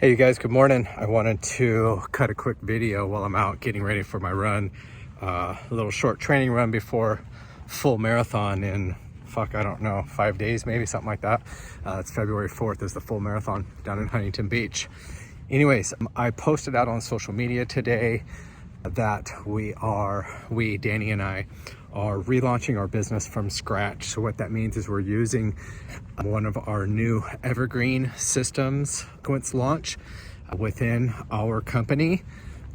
Hey you guys, good morning. I wanted to cut a quick video while I'm out getting ready for my run, a little short training run before full marathon in, I don't know, 5 days, maybe something like that. It's February 4th is the full marathon down in Huntington Beach. Anyways, I posted out on social media today that Danny and I are relaunching our business from scratch. So what that means is we're using one of our new evergreen systems, businesslaunch, within our company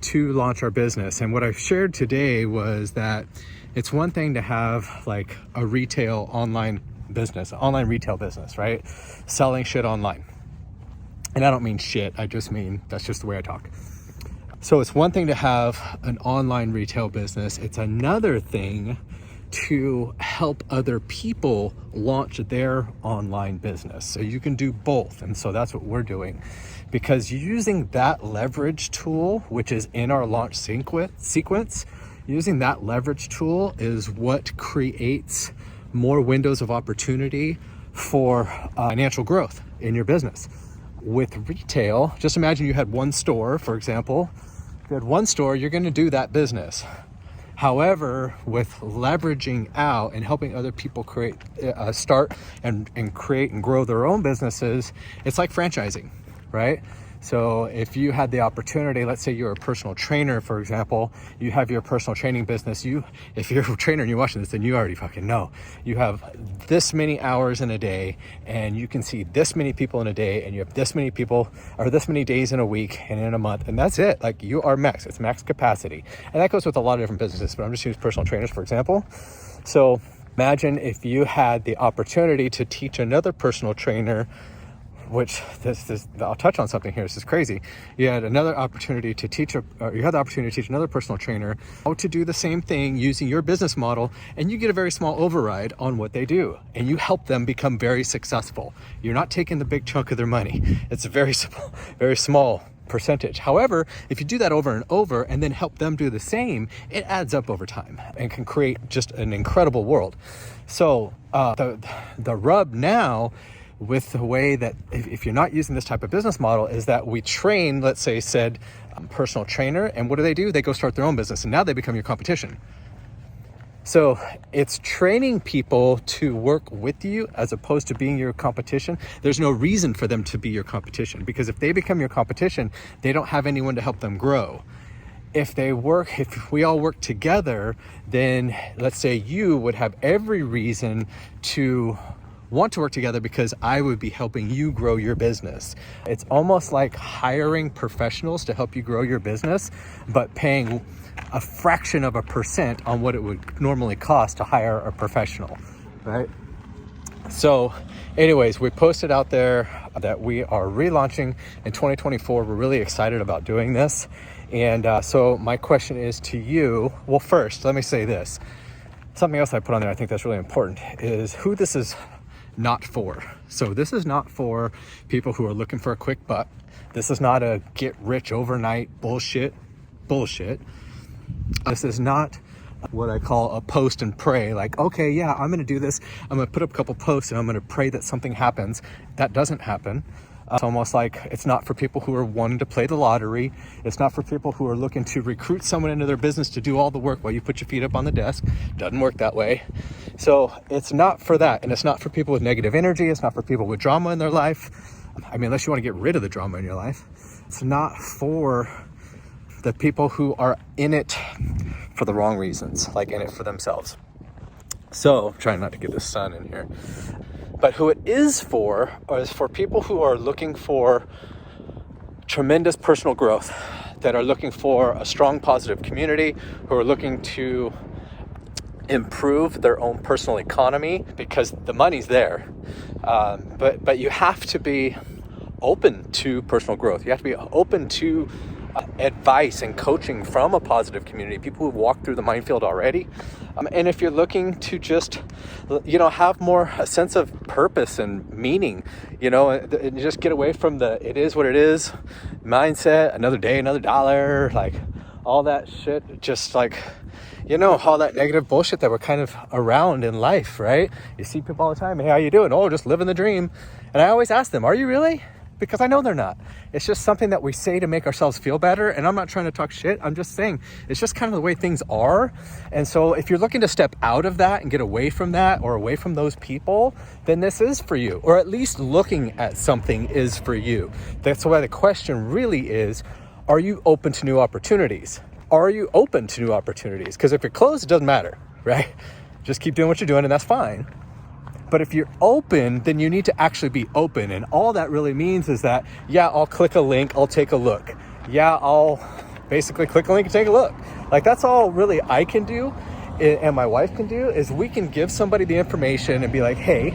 to launch our business. And what I shared today was that it's one thing to have like a retail online retail business, right? Selling shit online. And I don't mean shit, I just mean that's just the way I talk. So it's one thing to have an online retail business. It's another thing to help other people launch their online business. So you can do both. And so that's what we're doing, because using that leverage tool, which is in our launch sequence, using that leverage tool is what creates more windows of opportunity for financial growth in your business. With retail, just imagine you had one store, for example. If you had one store, you're going to do that business. However, with leveraging out and helping other people start and create and grow their own businesses, it's like franchising, right? So if you had the opportunity, let's say you're a personal trainer, for example, you have your personal training business. If you're a trainer and you're watching this, then you already fucking know. You have this many hours in a day and you can see this many people in a day, and you have this many people or this many days in a week and in a month, and that's it. Like, you are max. It's max capacity. And that goes with a lot of different businesses, but I'm just using personal trainers, for example. So imagine if you had the opportunity to teach another personal trainer, which I'll touch on something here. This is crazy. You had another opportunity to teach, you had the opportunity to teach another personal trainer how to do the same thing using your business model, and you get a very small override on what they do, and you help them become very successful. You're not taking the big chunk of their money. It's a very small percentage. However, if you do that over and over and then help them do the same, it adds up over time and can create just an incredible world. So the rub now with the way that if you're not using this type of business model is that we train, let's say, said personal trainer, and what do? They go start their own business, and now they become your competition. So it's training people to work with you as opposed to being your competition. There's no reason for them to be your competition, because if they become your competition, they don't have anyone to help them grow. If we all work together, then let's say you would have every reason to want to work together, because I would be helping you grow your business. It's almost like hiring professionals to help you grow your business, but paying a fraction of a percent on what it would normally cost to hire a professional, right? So anyways, we posted out there that we are relaunching in 2024. We're really excited about doing this. And so my question is to you, well, first, let me say this. Something else I put on there, I think that's really important, is who this is not for. So this is not for people who are looking for a quick buck. This is not a get rich overnight bullshit. This is not what I call a post and pray. Like, okay, yeah, I'm going to do this. I'm going to put up a couple posts and I'm going to pray that something happens. That doesn't happen. It's almost like it's not for people who are wanting to play the lottery. It's not for people who are looking to recruit someone into their business to do all the work while you put your feet up on the desk. Doesn't work that way. So it's not for that. And it's not for people with negative energy. It's not for people with drama in their life. I mean, unless you want to get rid of the drama in your life. It's not for the people who are in it for the wrong reasons, like in it for themselves. So I'm trying not to get the sun in here. But who it is for people who are looking for tremendous personal growth, that are looking for a strong, positive community, who are looking to improve their own personal economy, because the money's there. But you have to be open to personal growth. You have to be open to advice and coaching from a positive community, people who've walked through the minefield already. And if you're looking to just, have more a sense of purpose and meaning, and just get away from the it is what it is mindset, another day, another dollar, like all that shit, just like, all that negative bullshit that we're kind of around in life, right? You see people all the time, hey, how you doing? Oh, just living the dream. And I always ask them, are you really? because I know they're not. It's just something that we say to make ourselves feel better. And I'm not trying to talk shit. I'm just saying it's just kind of the way things are. And so if you're looking to step out of that and get away from that or away from those people, then this is for you, or at least looking at something is for you. That's why the question really is, are you open to new opportunities? Are you open to new opportunities? Because if you're closed, it doesn't matter, right? Just keep doing what you're doing and that's fine. But if you're open, then you need to actually be open. And all that really means is that, yeah, I'll click a link, I'll take a look. Yeah, I'll basically click a link and take a look. Like, that's all really I can do and my wife can do, is we can give somebody the information and be like, hey,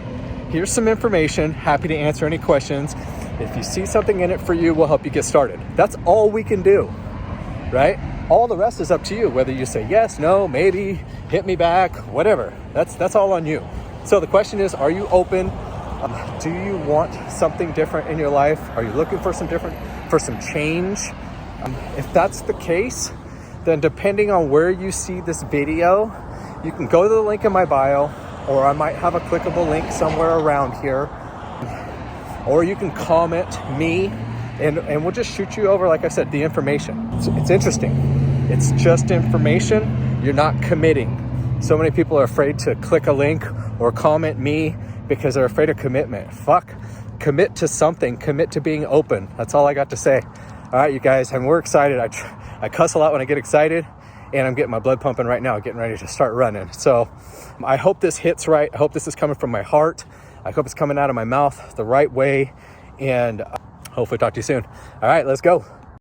here's some information, happy to answer any questions. If you see something in it for you, we'll help you get started. That's all we can do, right? All the rest is up to you, whether you say yes, no, maybe, hit me back, whatever. That's all on you. So the question is, are you open? Do you want something different in your life? Are you looking for some change? If that's the case, then depending on where you see this video, you can go to the link in my bio, or I might have a clickable link somewhere around here, or you can comment me and we'll just shoot you over, like I said, the information. It's interesting. It's just information. You're not committing. So many people are afraid to click a link or comment me because they're afraid of commitment. Fuck, commit to something, commit to being open. That's all I got to say. All right, you guys, and we're excited. I cuss a lot when I get excited, and I'm getting my blood pumping right now, getting ready to start running. So I hope this hits right. I hope this is coming from my heart. I hope it's coming out of my mouth the right way, and hopefully talk to you soon. All right, let's go.